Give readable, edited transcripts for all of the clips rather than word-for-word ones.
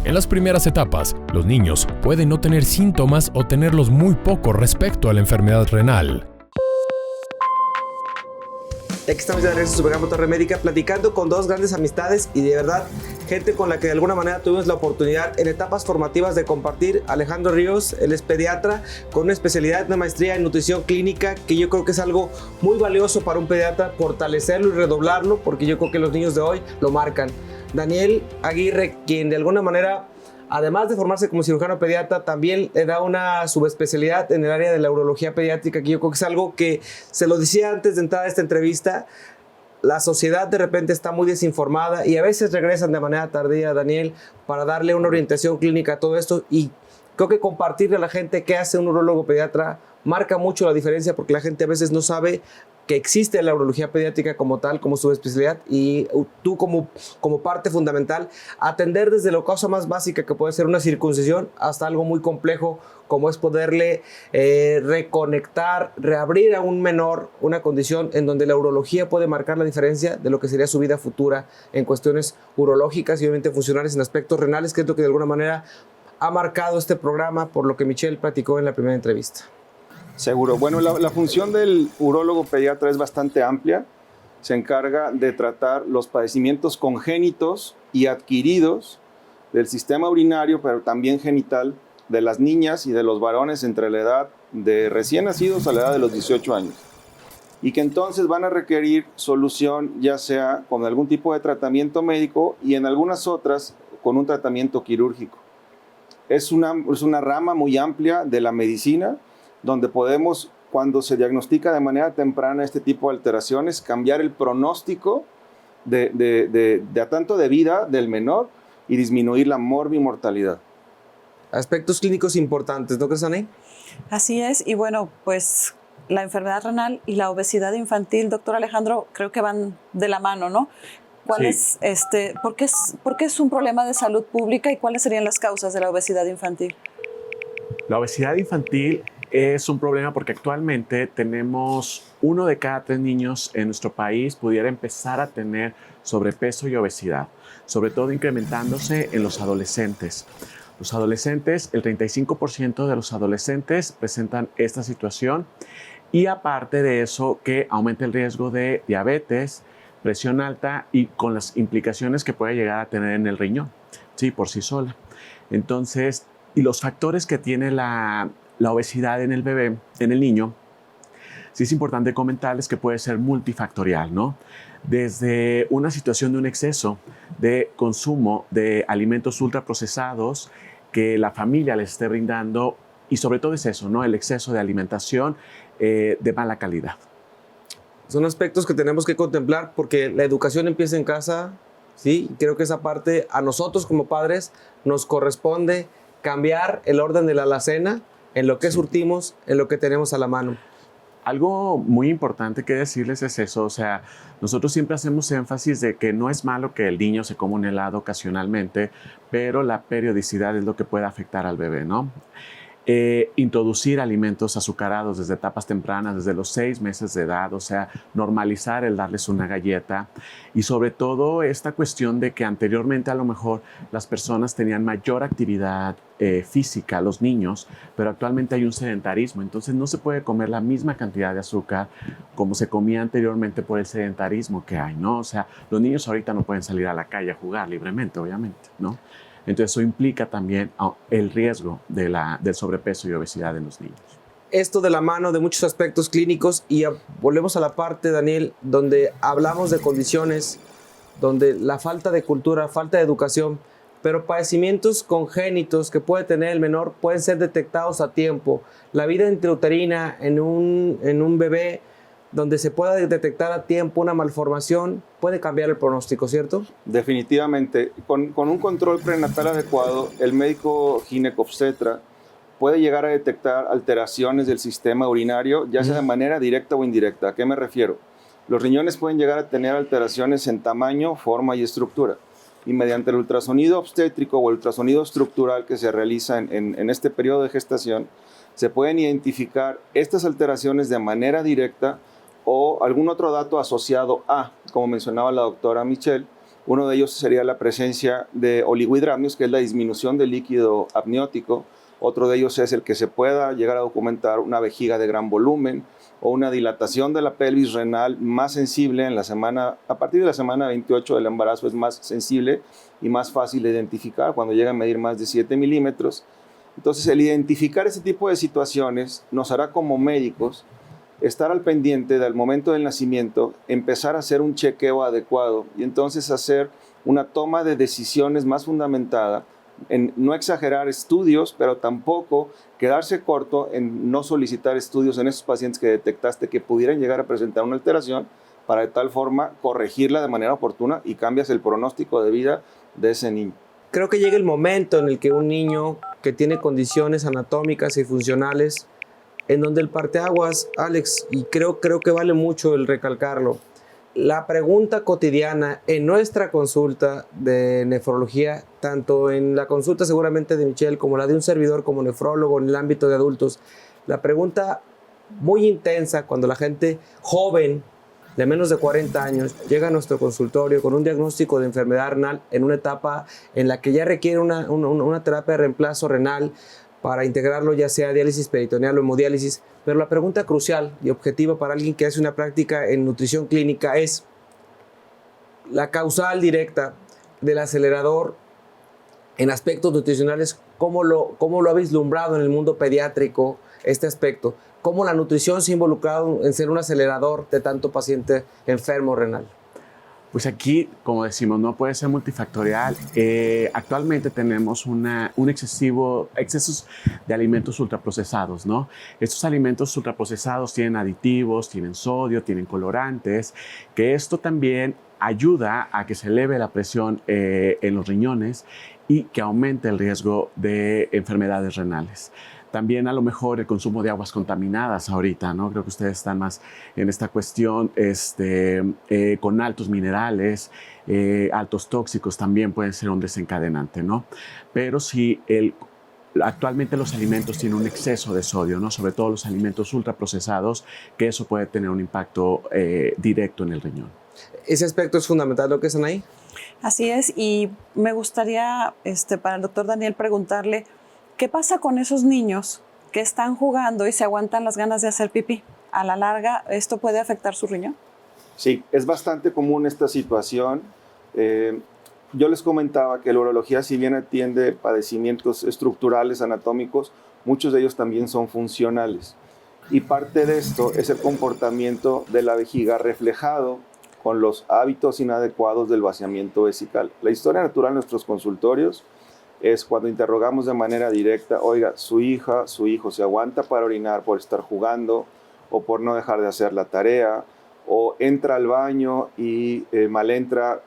En las primeras etapas, los niños pueden no tener síntomas o tenerlos muy poco respecto a la enfermedad renal. Aquí estamos ya de regreso en su programa Torre Médica, platicando con dos grandes amistades y de verdad gente con la que de alguna manera tuvimos la oportunidad en etapas formativas de compartir. Alejandro Ríos, él es pediatra con una especialidad, una maestría en nutrición clínica, que yo creo que es algo muy valioso para un pediatra, fortalecerlo y redoblarlo, porque yo creo que los niños de hoy lo marcan. Daniel Aguirre, quien de alguna manera, además de formarse como cirujano pediatra, también le da una subespecialidad en el área de la urología pediátrica, que yo creo que es algo que, se lo decía antes de entrar a esta entrevista, la sociedad de repente está muy desinformada y a veces regresan de manera tardía, Daniel, para darle una orientación clínica a todo esto, y creo que compartirle a la gente qué hace un urólogo pediatra marca mucho la diferencia, porque la gente a veces no sabe que existe la urología pediátrica como tal, como subespecialidad, y tú como parte fundamental, atender desde la cosa más básica que puede ser una circuncisión hasta algo muy complejo como es poderle reconectar, reabrir a un menor una condición en donde la urología puede marcar la diferencia de lo que sería su vida futura en cuestiones urológicas y obviamente funcionales en aspectos renales, que es lo que de alguna manera ha marcado este programa, por lo que Michelle platicó en la primera entrevista. Seguro. Bueno, la función del urólogo pediatra es bastante amplia. Se encarga de tratar los padecimientos congénitos y adquiridos del sistema urinario, pero también genital, de las niñas y de los varones entre la edad de recién nacidos a la edad de los 18 años. Y que entonces van a requerir solución, ya sea con algún tipo de tratamiento médico y en algunas otras con un tratamiento quirúrgico. Es una rama muy amplia de la medicina, donde podemos, cuando se diagnostica de manera temprana este tipo de alteraciones, cambiar el pronóstico tanto de vida del menor y disminuir la morbimortalidad. Aspectos clínicos importantes, ¿no crees, Anay? Así es, y bueno, pues la enfermedad renal y la obesidad infantil, doctor Alejandro, creo que van de la mano, ¿no? ¿Por qué es un problema de salud pública y cuáles serían las causas de la obesidad infantil? La obesidad infantil es un problema porque actualmente tenemos 1 de cada 3 niños en nuestro país pudiera empezar a tener sobrepeso y obesidad, sobre todo incrementándose en los adolescentes. Los adolescentes, el 35% de los adolescentes presentan esta situación y aparte de eso que aumenta el riesgo de diabetes, presión alta y con las implicaciones que puede llegar a tener en el riñón, sí, por sí sola. Entonces, y los factores que tiene la obesidad en el bebé, en el niño, sí es importante comentarles que puede ser multifactorial, ¿no? Desde una situación de un exceso de consumo de alimentos ultraprocesados que la familia les esté brindando, y sobre todo es eso, ¿no? El exceso de alimentación de mala calidad. Son aspectos que tenemos que contemplar porque la educación empieza en casa, ¿sí? Creo que esa parte a nosotros como padres nos corresponde cambiar el orden de la alacena en lo que surtimos, en lo que tenemos a la mano. Algo muy importante que decirles es eso, o sea, nosotros siempre hacemos énfasis de que no es malo que el niño se coma un helado ocasionalmente, pero la periodicidad es lo que puede afectar al bebé, ¿no? Introducir alimentos azucarados desde etapas tempranas, desde los 6 meses de edad, o sea, normalizar el darles una galleta y sobre todo esta cuestión de que anteriormente a lo mejor las personas tenían mayor actividad física, los niños, pero actualmente hay un sedentarismo, entonces no se puede comer la misma cantidad de azúcar como se comía anteriormente por el sedentarismo que hay, ¿no? O sea, los niños ahorita no pueden salir a la calle a jugar libremente, obviamente, ¿no? Entonces eso implica también el riesgo del sobrepeso y obesidad en los niños. Esto de la mano de muchos aspectos clínicos y volvemos a la parte, Daniel, donde hablamos de condiciones, donde la falta de cultura, falta de educación, pero padecimientos congénitos que puede tener el menor pueden ser detectados a tiempo. La vida intrauterina en un bebé donde se pueda detectar a tiempo una malformación, puede cambiar el pronóstico, ¿cierto? Definitivamente. Con un control prenatal adecuado, el médico ginecobstetra puede llegar a detectar alteraciones del sistema urinario, ya sea de manera directa o indirecta. ¿A qué me refiero? Los riñones pueden llegar a tener alteraciones en tamaño, forma y estructura. Y mediante el ultrasonido obstétrico o el ultrasonido estructural que se realiza en este periodo de gestación, se pueden identificar estas alteraciones de manera directa o algún otro dato asociado a, como mencionaba la doctora Michelle, Uno de ellos sería la presencia de oligohidramnios, que es la disminución del líquido amniótico. Otro de ellos es el que se pueda llegar a documentar una vejiga de gran volumen o una dilatación de la pelvis renal más sensible a partir de la semana 28 del embarazo es más sensible y más fácil de identificar cuando llega a medir más de 7 milímetros. Entonces, el identificar ese tipo de situaciones nos hará como médicos estar al pendiente del momento del nacimiento, empezar a hacer un chequeo adecuado y entonces hacer una toma de decisiones más fundamentada en no exagerar estudios, pero tampoco quedarse corto en no solicitar estudios en esos pacientes que detectaste que pudieran llegar a presentar una alteración para de tal forma corregirla de manera oportuna y cambias el pronóstico de vida de ese niño. Creo que llega el momento en el que un niño que tiene condiciones anatómicas y funcionales, en donde el parteaguas, Alex, y creo que vale mucho el recalcarlo, la pregunta cotidiana en nuestra consulta de nefrología, tanto en la consulta seguramente de Michelle como la de un servidor como nefrólogo en el ámbito de adultos, la pregunta muy intensa cuando la gente joven de menos de 40 años llega a nuestro consultorio con un diagnóstico de enfermedad renal en una etapa en la que ya requiere una terapia de reemplazo renal para integrarlo ya sea diálisis peritoneal o hemodiálisis. Pero la pregunta crucial y objetiva para alguien que hace una práctica en nutrición clínica es la causal directa del acelerador en aspectos nutricionales. ¿Cómo lo ha vislumbrado en el mundo pediátrico este aspecto? ¿Cómo la nutrición se ha involucrado en ser un acelerador de tanto paciente enfermo renal? Pues aquí, como decimos, no puede ser multifactorial. Actualmente tenemos excesos de alimentos ultraprocesados, ¿no? Estos alimentos ultraprocesados tienen aditivos, tienen sodio, tienen colorantes, que esto también ayuda a que se eleve la presión en los riñones y que aumente el riesgo de enfermedades renales. También a lo mejor el consumo de aguas contaminadas ahorita, ¿no? Creo que ustedes están más en esta cuestión con altos minerales, altos tóxicos también pueden ser un desencadenante, ¿no? Pero si actualmente los alimentos tienen un exceso de sodio, ¿no? Sobre todo los alimentos ultraprocesados, que eso puede tener un impacto directo en el riñón. Ese aspecto es fundamental, ¿lo que están ahí? Así es, y me gustaría para el doctor Daniel preguntarle, ¿qué pasa con esos niños que están jugando y se aguantan las ganas de hacer pipí? A la larga, ¿esto puede afectar su riñón? Sí, es bastante común esta situación. Yo les comentaba que la urología, si bien atiende padecimientos estructurales, anatómicos, muchos de ellos también son funcionales. Y parte de esto es el comportamiento de la vejiga reflejado con los hábitos inadecuados del vaciamiento vesical. La historia natural en nuestros consultorios es cuando interrogamos de manera directa, oiga, su hija, su hijo se aguanta para orinar por estar jugando o por no dejar de hacer la tarea, o entra al baño y mal entra,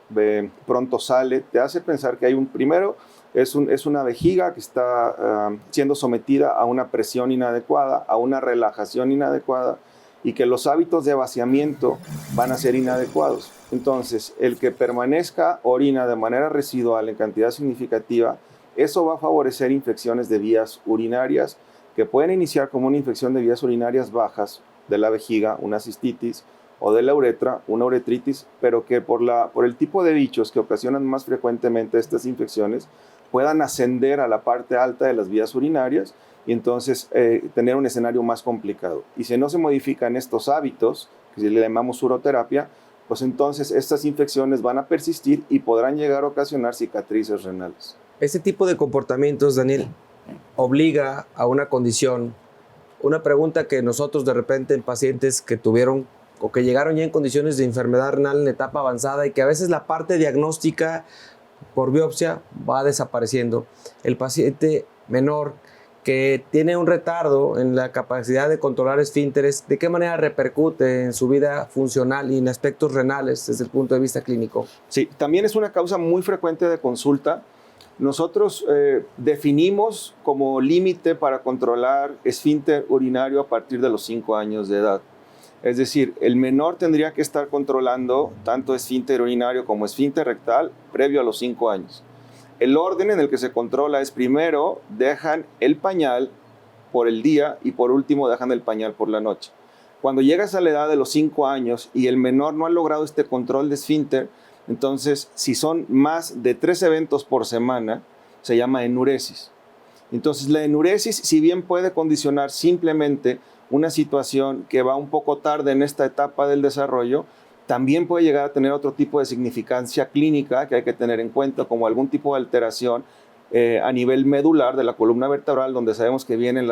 pronto sale, te hace pensar que primero es una vejiga que está siendo sometida a una presión inadecuada, a una relajación inadecuada y que los hábitos de vaciamiento van a ser inadecuados. Entonces, el que permanezca orina de manera residual en cantidad significativa, eso va a favorecer infecciones de vías urinarias que pueden iniciar como una infección de vías urinarias bajas de la vejiga, una cistitis, o de la uretra, una uretritis, pero que por el tipo de bichos que ocasionan más frecuentemente estas infecciones puedan ascender a la parte alta de las vías urinarias y entonces tener un escenario más complicado. Y si no se modifican estos hábitos, que le llamamos uroterapia, pues entonces estas infecciones van a persistir y podrán llegar a ocasionar cicatrices renales. Este tipo de comportamientos, Daniel, obliga a una condición, una pregunta que nosotros de repente en pacientes que tuvieron o que llegaron ya en condiciones de enfermedad renal en etapa avanzada y que a veces la parte diagnóstica por biopsia va desapareciendo. El paciente menor que tiene un retardo en la capacidad de controlar esfínteres, ¿de qué manera repercute en su vida funcional y en aspectos renales desde el punto de vista clínico? Sí, también es una causa muy frecuente de consulta. Nosotros definimos como límite para controlar esfínter urinario a partir de los 5 años de edad. Es decir, el menor tendría que estar controlando tanto esfínter urinario como esfínter rectal previo a los 5 años. El orden en el que se controla es primero dejan el pañal por el día y por último dejan el pañal por la noche. Cuando llegas a la edad de los 5 años y el menor no ha logrado este control de esfínter, Entonces, si son más de 3 eventos por semana, se llama enuresis. Entonces, la enuresis, si bien puede condicionar simplemente una situación que va un poco tarde en esta etapa del desarrollo, también puede llegar a tener otro tipo de significancia clínica que hay que tener en cuenta, como algún tipo de alteración a nivel medular de la columna vertebral, donde sabemos que vienen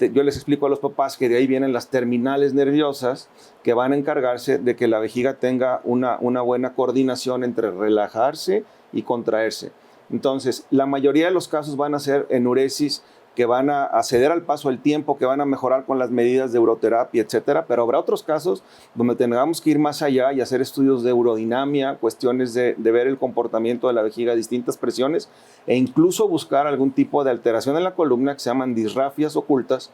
yo les explico a los papás que de ahí vienen las terminales nerviosas que van a encargarse de que la vejiga tenga una buena coordinación entre relajarse y contraerse. Entonces, la mayoría de los casos van a ser enuresis que van a ceder al paso del tiempo, que van a mejorar con las medidas de uroterapia, etcétera, pero habrá otros casos donde tengamos que ir más allá y hacer estudios de urodinamia, cuestiones de ver el comportamiento de la vejiga a distintas presiones e incluso buscar algún tipo de alteración en la columna que se llaman disrafias ocultas,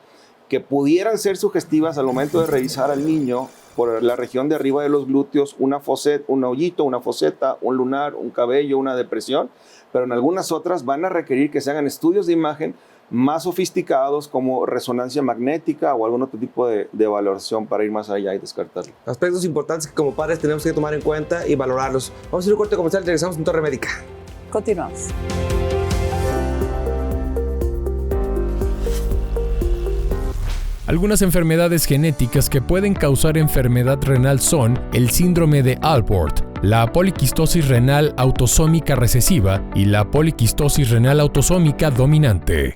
que pudieran ser sugestivas al momento de revisar al niño por la región de arriba de los glúteos, una foseta, un hoyito, una foseta, un lunar, un cabello, una depresión, pero en algunas otras van a requerir que se hagan estudios de imagen más sofisticados como resonancia magnética o algún otro tipo de valoración para ir más allá y descartarlo. Aspectos importantes que como padres tenemos que tomar en cuenta y valorarlos. Vamos a ir a un corte comercial y regresamos en Torre Médica. Continuamos. Algunas enfermedades genéticas que pueden causar enfermedad renal son el síndrome de Alport, la poliquistosis renal autosómica recesiva y la poliquistosis renal autosómica dominante.